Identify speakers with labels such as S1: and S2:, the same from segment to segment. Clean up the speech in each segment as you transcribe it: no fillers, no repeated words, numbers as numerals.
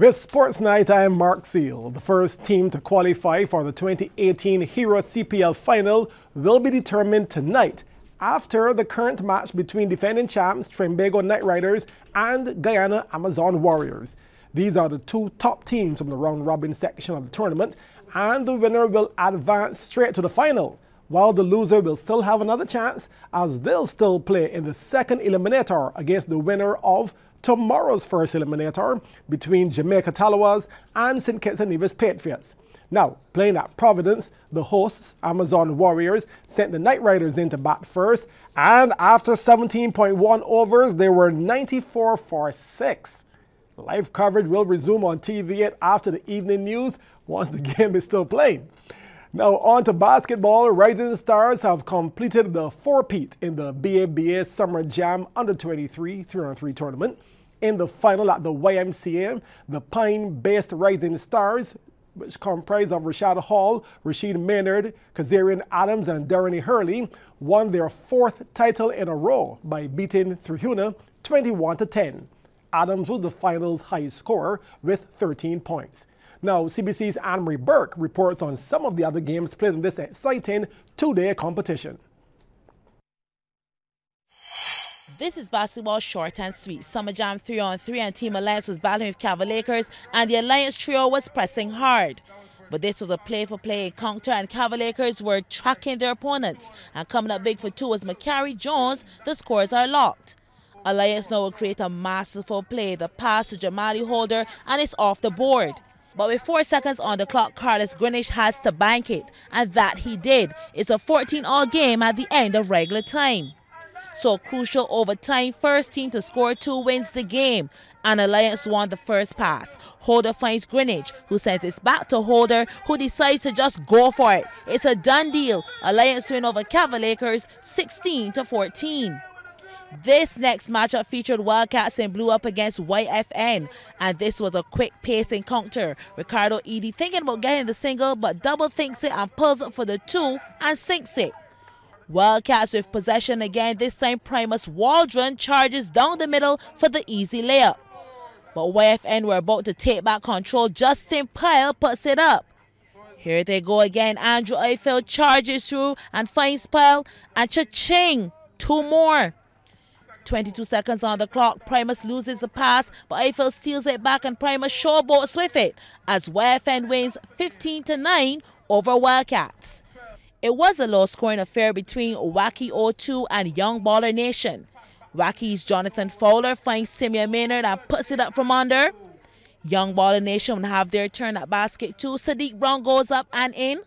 S1: With Sports Night, I am Mark Seal. The first team to qualify for the 2018 Hero CPL Final will be determined tonight after the current match between defending champs Trinbago Knight Riders and Guyana Amazon Warriors. These are the two top teams from the round-robin section of the tournament, and the winner will advance straight to the final, while the loser will still have another chance as they'll still play in the second eliminator against the winner of tomorrow's first eliminator between Jamaica Talawas and St. Kitts and Nevis Patriots. Now, playing at Providence, the hosts, Amazon Warriors, sent the Knight Riders in to bat first, and after 17.1 overs, they were 94 for 6. Live coverage will resume on TV after the evening news once the game is still playing. Now on to basketball. Rising Stars have completed the four-peat in the BABA Summer Jam Under-23 3-on-3 tournament. In the final at the YMCA, the Pine-based Rising Stars, which comprise of Rashad Hall, Rasheed Maynard, Kazarian Adams, and Darren Hurley, won their fourth title in a row by beating Trihuna 21-10. Adams was the final's highest scorer with 13 points. Now, CBC's Anne-Marie Burke reports on some of the other games played in this exciting two-day competition.
S2: This is basketball short and sweet. Summer Jam 3-on-3 and Team Alliance was battling with Cavaliers, and the Alliance trio was pressing hard. But this was a play-for-play encounter, and Cavaliers were tracking their opponents. And coming up big for two was McCary Jones. The scores are locked. Alliance now will create a masterful play. The pass to Jamali Holder, and it's off the board. But with 4 seconds on the clock, Carlos Greenwich has to bank it, and that he did. It's a 14-all game at the end of regular time. So crucial overtime, first team to score 2 wins the game, and Alliance won the first pass. Holder finds Greenwich, who sends it back to Holder, who decides to just go for it. It's a done deal. Alliance win over Cavaliers 16-14. This next matchup featured Wildcats in blue up against YFN, and this was a quick-paced encounter. Ricardo Edie thinking about getting the single, but double thinks it and pulls up for the 2 and sinks it. Wildcats with possession again, this time Primus Waldron charges down the middle for the easy layup. But YFN were about to take back control. Justin Pyle puts it up. Here they go again. Andrew Eiffel charges through and finds Pyle, and cha-ching, 2 more. 22 seconds on the clock. Primus loses the pass, but Eiffel steals it back, and Primus showboats with it as YFN wins 15-9 over Wildcats. It was a low-scoring affair between Wacky 02 and Young Baller Nation. Wacky's Jonathan Fowler finds Simeon Maynard and puts it up from under. Young Baller Nation will have their turn at basket 2. Sadiq Brown goes up and in.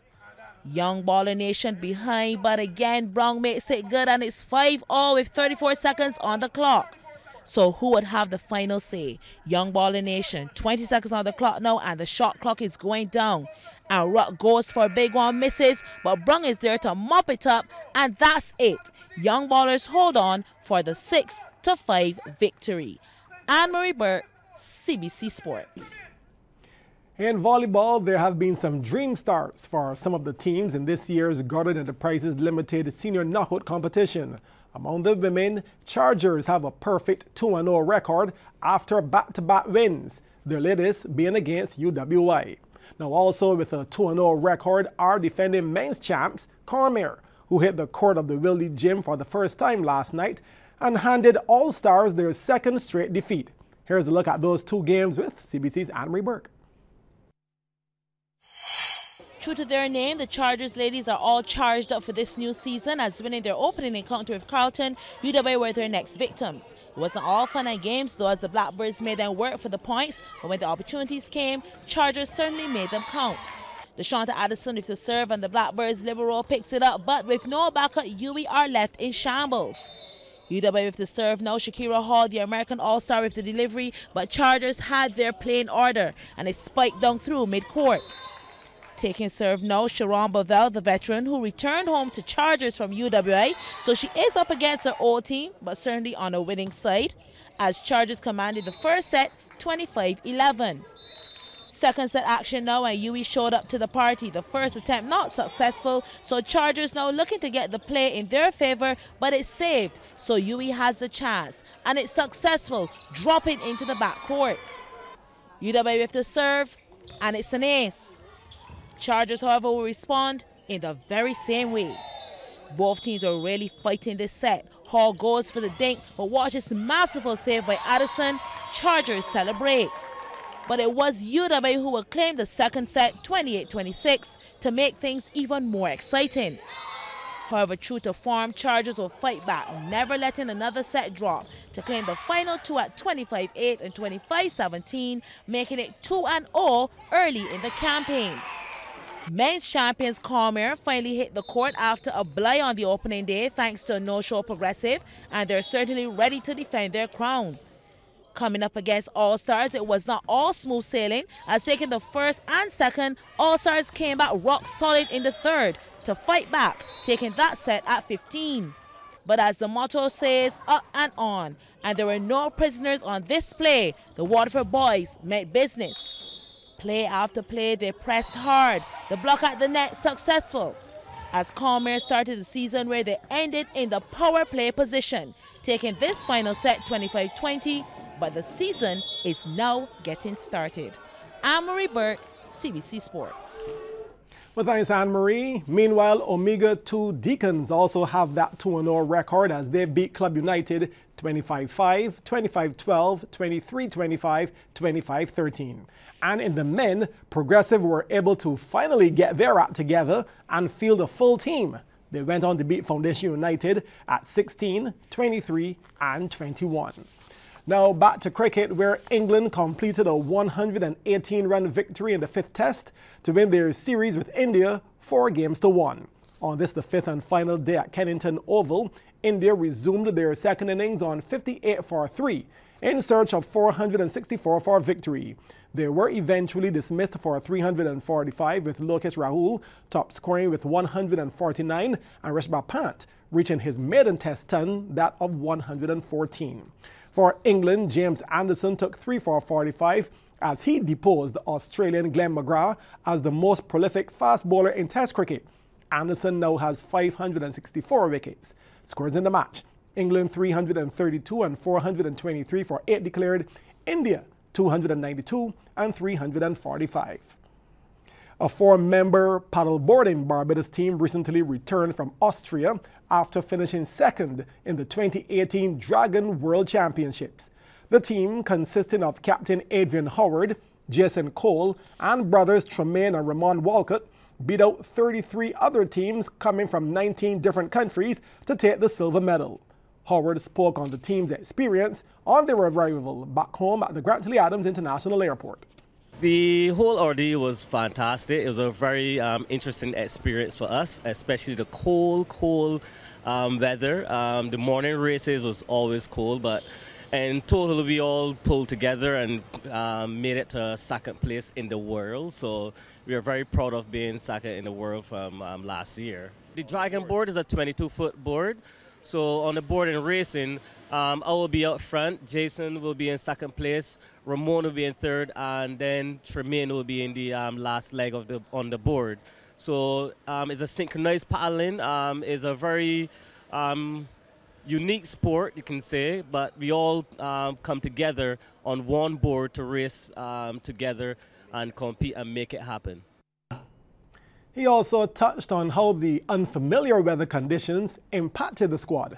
S2: Young Baller Nation behind, but again Brown makes it good, and it's 5-all with 34 seconds on the clock. So who would have the final say? Young Baller Nation. 20 seconds on the clock now, and the shot clock is going down. And Ruck goes for a big one, misses, but Brown is there to mop it up, and that's it. Young Ballers hold on for the 6-5 victory. Anne-Marie Burke, CBC Sports.
S1: In volleyball, there have been some dream starts for some of the teams in this year's Gordon Enterprises Limited Senior Knockout competition. Among the women, Chargers have a perfect 2-0 record after back-to-back wins, their latest being against UWI. Now also with a 2-0 record are defending men's champs Cormier, who hit the court of the Willie Gym for the first time last night and handed All-Stars their second straight defeat. Here's a look at those 2 games with CBC's Anne-Marie Burke.
S2: True to their name, the Chargers ladies are all charged up for this new season, as winning their opening encounter with Carlton, UWA were their next victims. It wasn't all fun and games though, as the Blackbirds made them work for the points, but when the opportunities came, Chargers certainly made them count. DeShonta Addison with the serve, and the Blackbirds libero picks it up, but with no backup, UWA are left in shambles. UWA with the serve now, Shakira Hall, the American All-Star, with the delivery, but Chargers had their play in order, and it spiked down through mid-court. Taking serve now, Sharon Bovell, the veteran, who returned home to Chargers from UWA, so she is up against her old team, but certainly on a winning side, as Chargers commanded the first set 25-11. Second set action now, and UE showed up to the party. The first attempt not successful, so Chargers now looking to get the play in their favor, but it's saved, so UE has the chance, and it's successful, dropping into the backcourt. UW with the serve, and it's an ace. Chargers, however, will respond in the very same way. Both teams are really fighting this set. Hall goes for the dink, but watch this masterful save by Addison. Chargers celebrate. But it was UW who will claim the second set 28-26 to make things even more exciting. However, true to form, Chargers will fight back, never letting another set drop to claim the final two at 25-8 and 25-17, making it 2-0 early in the campaign. Men's champions Cormier finally hit the court after a bye on the opening day thanks to a no-show Progressive, and they're certainly ready to defend their crown. Coming up against All-Stars, it was not all smooth sailing, as taking the first and second, All-Stars came back rock solid in the third to fight back, taking that set at 15. But as the motto says, up and on, and there were no prisoners on this play. The Waterford boys meant business. Play after play, they pressed hard. The block at the net successful, as Cormier started the season where they ended in the power play position, taking this final set 25-20, but the season is now getting started. Anne-Marie Burke, CBC Sports.
S1: Well, thanks, Anne-Marie. Meanwhile, Omega 2 Deacons also have that 2-0 record as they beat Club United 25-5, 25-12, 23-25, 25-13. And in the men, Progressive were able to finally get their act together and field a full team. They went on to beat Foundation United at 16, 23, and 21. Now back to cricket, where England completed a 118-run victory in the fifth test to win their series with India 4-1. On this, the fifth and final day at Kennington Oval, India resumed their second innings on 58 for 3 in search of 464 for victory. They were eventually dismissed for 345 with Lokesh Rahul top scoring with 149 and Rishabh Pant reaching his maiden test ton, that of 114. For England, James Anderson took 3 for 45 as he deposed Australian Glenn McGrath as the most prolific fast bowler in Test cricket. Anderson now has 564 wickets. Scores in the match: England 332 and 423 for 8 declared, India 292 and 345. A 4-member paddleboarding Barbados team recently returned from Austria after finishing second in the 2018 Dragon World Championships. The team, consisting of Captain Adrian Howard, Jason Cole, and brothers Tremaine and Ramon Walcott, beat out 33 other teams coming from 19 different countries to take the silver medal. Howard spoke on the team's experience on their arrival back home at the Grantley Adams International Airport.
S3: The whole ordeal was fantastic. It was a very interesting experience for us, especially the cold weather. The morning races was always cold, but in total we all pulled together and made it to second place in the world. So we are very proud of being second in the world from last year. The Dragon board is a 22-foot board. So on the board in racing, I will be up front, Jason will be in second place, Ramon will be in third, and then Tremaine will be in the last leg of on the board. So it's a synchronized paddling. It's a very unique sport, you can say, but we all come together on one board to race together and compete and make it happen.
S1: He also touched on how the unfamiliar weather conditions impacted the squad.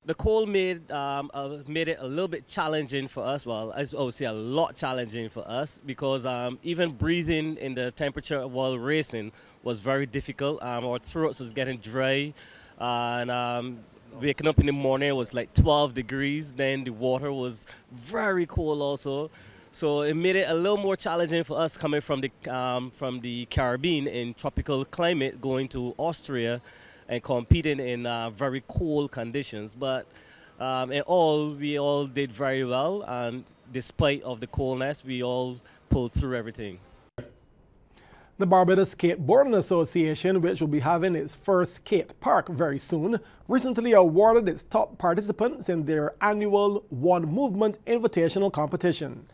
S3: The cold made it a little bit challenging for us. Well, I would say a lot challenging for us because even breathing in the temperature while racing was very difficult. Our throats was getting dry, and waking up in the morning it was like 12 degrees. Then the water was very cold also. So it made it a little more challenging for us coming from the Caribbean in tropical climate, going to Austria and competing in very cold conditions. But in all, we all did very well, and despite of the coldness, we all pulled through everything.
S1: The Barbados Skateboarding Association, which will be having its first skate park very soon, recently awarded its top participants in their annual One Movement Invitational Competition.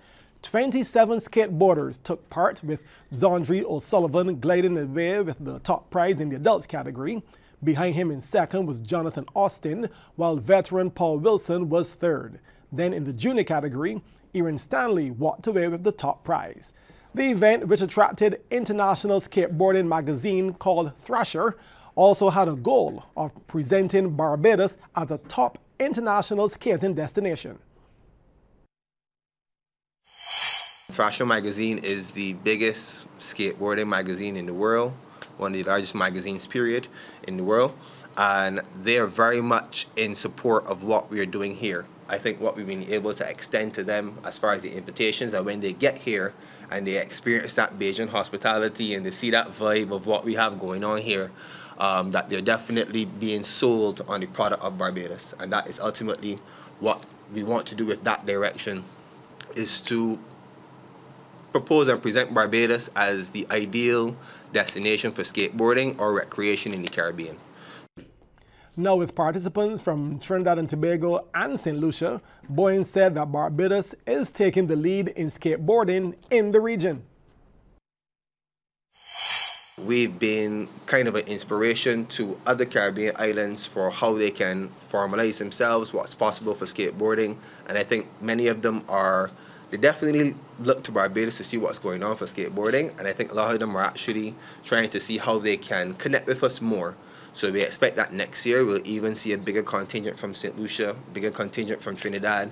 S1: 27 skateboarders took part, with Zondre O'Sullivan gliding away with the top prize in the adults category. Behind him in second was Jonathan Austin, while veteran Paul Wilson was third. Then in the junior category, Erin Stanley walked away with the top prize. The event, which attracted international skateboarding magazine called Thrasher, also had a goal of presenting Barbados as a top international skating destination.
S4: Thrasher magazine is the biggest skateboarding magazine in the world, one of the largest magazines, period, in the world. And they are very much in support of what we are doing here. I think what we've been able to extend to them as far as the invitations, and when they get here and they experience that Bajan hospitality and they see that vibe of what we have going on here, that they're definitely being sold on the product of Barbados. And that is ultimately what we want to do with that direction, is to propose and present Barbados as the ideal destination for skateboarding or recreation in the Caribbean.
S1: Now, with participants from Trinidad and Tobago and St. Lucia, Boyne said that Barbados is taking the lead in skateboarding in the region.
S4: We've been kind of an inspiration to other Caribbean islands for how they can formalize themselves, what's possible for skateboarding, and I think many of them they definitely look to Barbados to see what's going on for skateboarding, and I think a lot of them are actually trying to see how they can connect with us more. So we expect that next year we'll even see a bigger contingent from St. Lucia, bigger contingent from Trinidad.